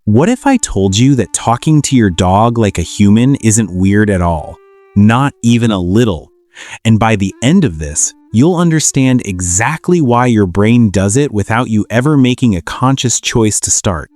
What if I told you that talking to your dog like a human isn't weird at all? Not even a little. And by the end of this, you'll understand exactly why your brain does it without you ever making a conscious choice to start.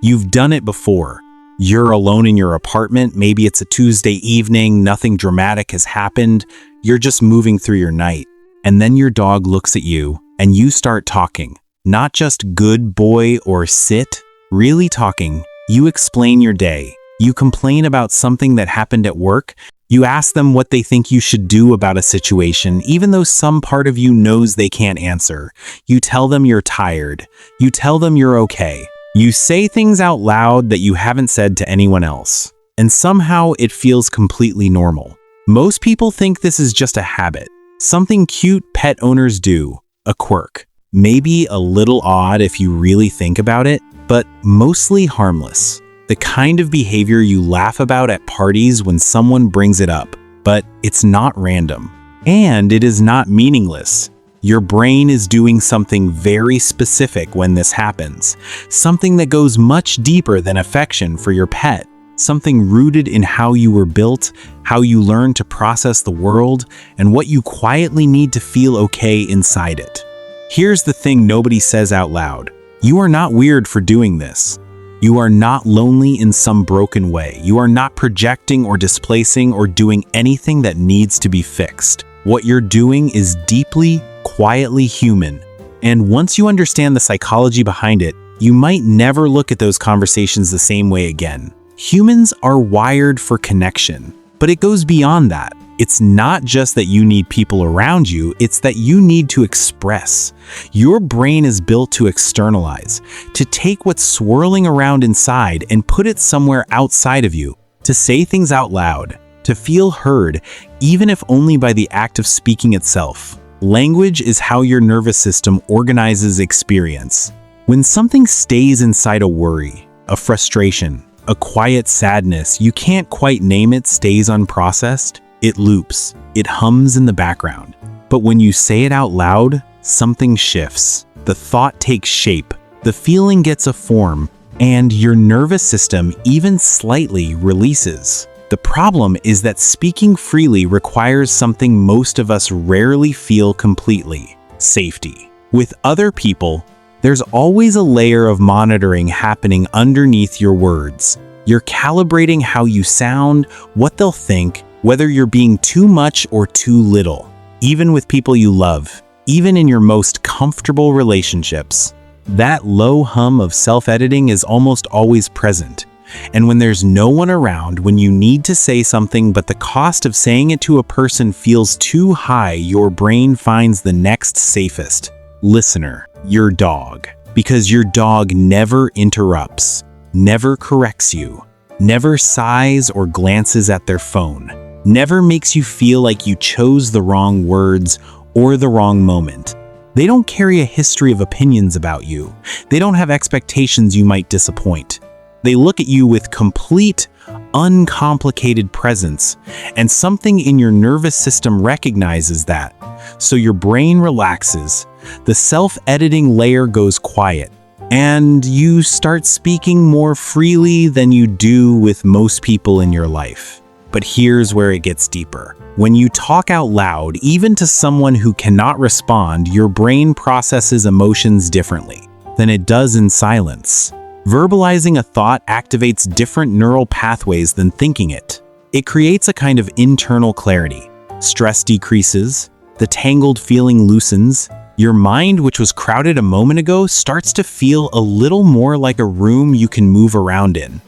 You've done it before. You're alone in your apartment, maybe it's a Tuesday evening, nothing dramatic has happened, you're just moving through your night. And then your dog looks at you, and you start talking. Not just good boy or sit, really talking. You explain your day. You complain about something that happened at work. You ask them what they think you should do about a situation, even though some part of you knows they can't answer. You tell them you're tired. You tell them you're okay. You say things out loud that you haven't said to anyone else. And somehow it feels completely normal. Most people think this is just a habit. Something cute pet owners do. A quirk. Maybe a little odd if you really think about it, but mostly harmless. The kind of behavior you laugh about at parties when someone brings it up, but it's not random. And it is not meaningless. Your brain is doing something very specific when this happens. Something that goes much deeper than affection for your pet. Something rooted in how you were built, how you learn to process the world, and what you quietly need to feel okay inside it. Here's the thing nobody says out loud. You are not weird for doing this. You are not lonely in some broken way. You are not projecting or displacing or doing anything that needs to be fixed. What you're doing is deeply, quietly human. And once you understand the psychology behind it, you might never look at those conversations the same way again. Humans are wired for connection, but it goes beyond that. It's not just that you need people around you, it's that you need to express. Your brain is built to externalize, to take what's swirling around inside and put it somewhere outside of you, to say things out loud, to feel heard, even if only by the act of speaking itself. Language is how your nervous system organizes experience. When something stays inside a worry, a frustration, a quiet sadness you can't quite name it stays unprocessed, it loops, it hums in the background. But when you say it out loud, something shifts. The thought takes shape, the feeling gets a form, and your nervous system even slightly releases. The problem is that speaking freely requires something most of us rarely feel completely: safety. With other people, there's always a layer of monitoring happening underneath your words. You're calibrating how you sound, what they'll think, whether you're being too much or too little. Even with people you love, even in your most comfortable relationships, that low hum of self-editing is almost always present. And when there's no one around, when you need to say something but the cost of saying it to a person feels too high, your brain finds the next safest listener: your dog. Because your dog never interrupts, never corrects you, never sighs or glances at their phone, never makes you feel like you chose the wrong words or the wrong moment. They don't carry a history of opinions about you. They don't have expectations you might disappoint. They look at you with complete, uncomplicated presence, and something in your nervous system recognizes that. So your brain relaxes, the self-editing layer goes quiet, and you start speaking more freely than you do with most people in your life. But here's where it gets deeper. When you talk out loud, even to someone who cannot respond, your brain processes emotions differently than it does in silence. Verbalizing a thought activates different neural pathways than thinking it. It creates a kind of internal clarity. Stress decreases, the tangled feeling loosens. Your mind, which was crowded a moment ago, starts to feel a little more like a room you can move around in.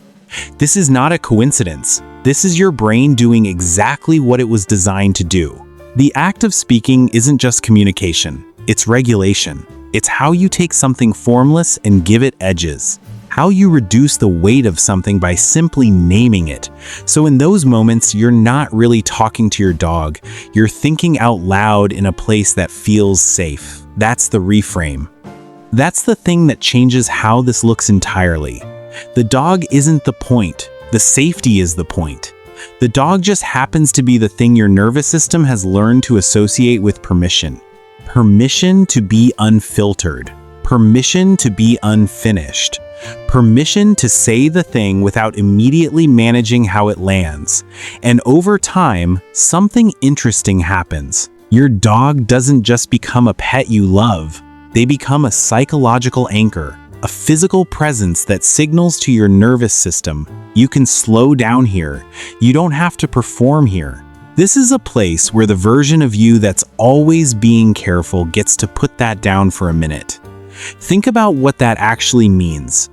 This is not a coincidence. This is your brain doing exactly what it was designed to do. The act of speaking isn't just communication, it's regulation. It's how you take something formless and give it edges. How you reduce the weight of something by simply naming it. So in those moments, you're not really talking to your dog. You're thinking out loud in a place that feels safe. That's the reframe. That's the thing that changes how this looks entirely. The dog isn't the point. The safety is the point. The dog just happens to be the thing your nervous system has learned to associate with permission. Permission to be unfiltered. Permission to be unfinished. Permission to say the thing without immediately managing how it lands. And over time, something interesting happens. Your dog doesn't just become a pet you love. They become a psychological anchor, a physical presence that signals to your nervous system, you can slow down here. You don't have to perform here. This is a place where the version of you that's always being careful gets to put that down for a minute. Think about what that actually means.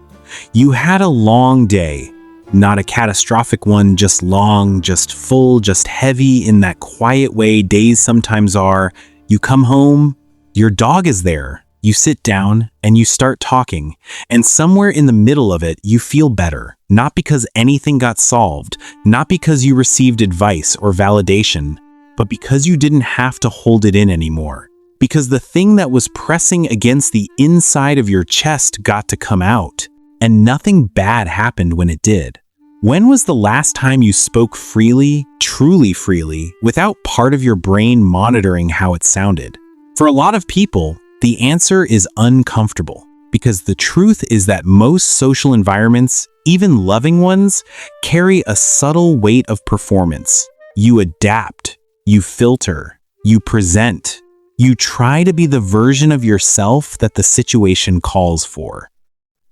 You had a long day, not a catastrophic one, just long, just full, just heavy in that quiet way days sometimes are. You come home, your dog is there. You sit down and you start talking, and somewhere in the middle of it, you feel better. Not because anything got solved, not because you received advice or validation, but because you didn't have to hold it in anymore. Because the thing that was pressing against the inside of your chest got to come out, and nothing bad happened when it did. When was the last time you spoke freely, truly freely, without part of your brain monitoring how it sounded? For a lot of people, the answer is uncomfortable, because the truth is that most social environments, even loving ones, carry a subtle weight of performance. You adapt, you filter, you present, you try to be the version of yourself that the situation calls for.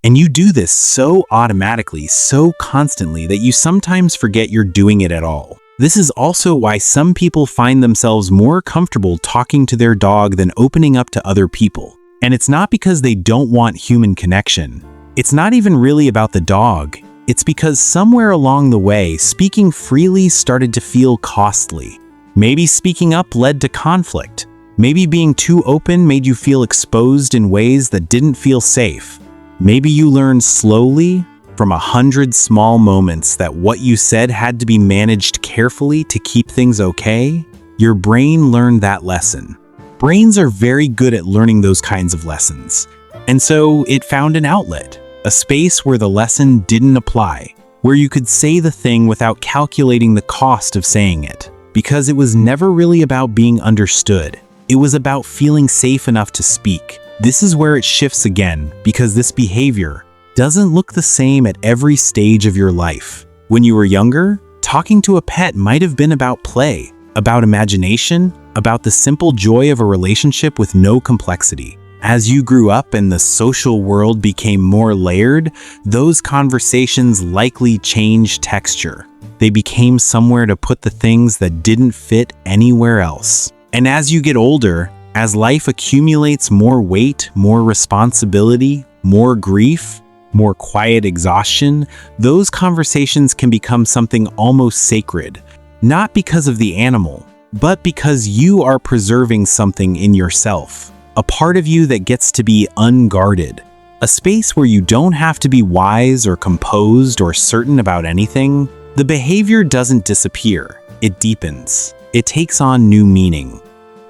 And you do this so automatically, so constantly, that you sometimes forget you're doing it at all. This is also why some people find themselves more comfortable talking to their dog than opening up to other people. And it's not because they don't want human connection. It's not even really about the dog. It's because somewhere along the way, speaking freely started to feel costly. Maybe speaking up led to conflict. Maybe being too open made you feel exposed in ways that didn't feel safe. Maybe you learned slowly, from 100 small moments, that what you said had to be managed carefully to keep things okay. Your brain learned that lesson. Brains are very good at learning those kinds of lessons. And so it found an outlet, a space where the lesson didn't apply, where you could say the thing without calculating the cost of saying it. Because it was never really about being understood. It was about feeling safe enough to speak. This is where it shifts again, because this behavior doesn't look the same at every stage of your life. When you were younger, talking to a pet might have been about play, about imagination, about the simple joy of a relationship with no complexity. As you grew up and the social world became more layered, those conversations likely changed texture. They became somewhere to put the things that didn't fit anywhere else. And as you get older, as life accumulates more weight, more responsibility, more grief, more quiet exhaustion, those conversations can become something almost sacred, not because of the animal, but because you are preserving something in yourself, a part of you that gets to be unguarded, a space where you don't have to be wise or composed or certain about anything. The behavior doesn't disappear, it deepens, it takes on new meaning.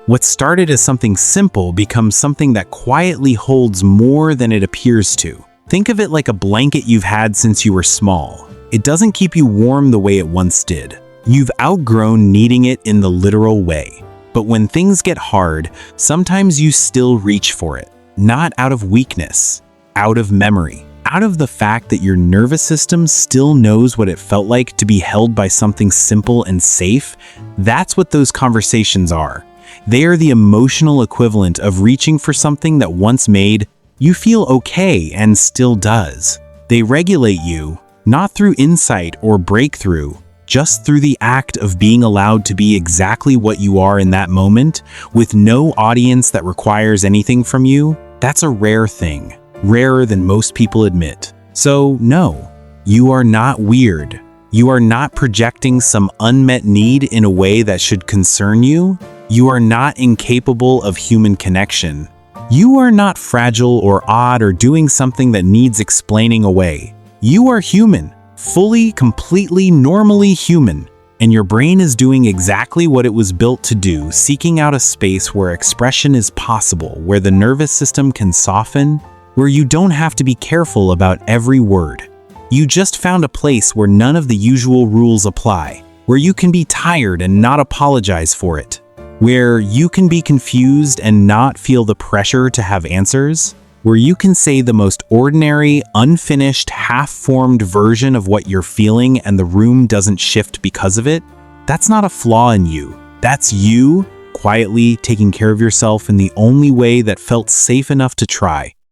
What started as something simple becomes something that quietly holds more than it appears to. Think of it like a blanket you've had since you were small. It doesn't keep you warm the way it once did. You've outgrown needing it in the literal way. But when things get hard, sometimes you still reach for it. Not out of weakness, out of memory, out of the fact that your nervous system still knows what it felt like to be held by something simple and safe. That's what those conversations are. They are the emotional equivalent of reaching for something that once made you feel okay and still does. They regulate you, not through insight or breakthrough, just through the act of being allowed to be exactly what you are in that moment, with no audience that requires anything from you. That's a rare thing, rarer than most people admit. So no, you are not weird. You are not projecting some unmet need in a way that should concern you. You are not incapable of human connection. You are not fragile or odd or doing something that needs explaining away. You are human, fully, completely, normally human, and your brain is doing exactly what it was built to do, seeking out a space where expression is possible, where the nervous system can soften, where you don't have to be careful about every word. You just found a place where none of the usual rules apply, where you can be tired and not apologize for it, where you can be confused and not feel the pressure to have answers. where you can say the most ordinary, unfinished, half-formed version of what you're feeling and the room doesn't shift because of it, that's not a flaw in you. That's you quietly taking care of yourself in the only way that felt safe enough to try.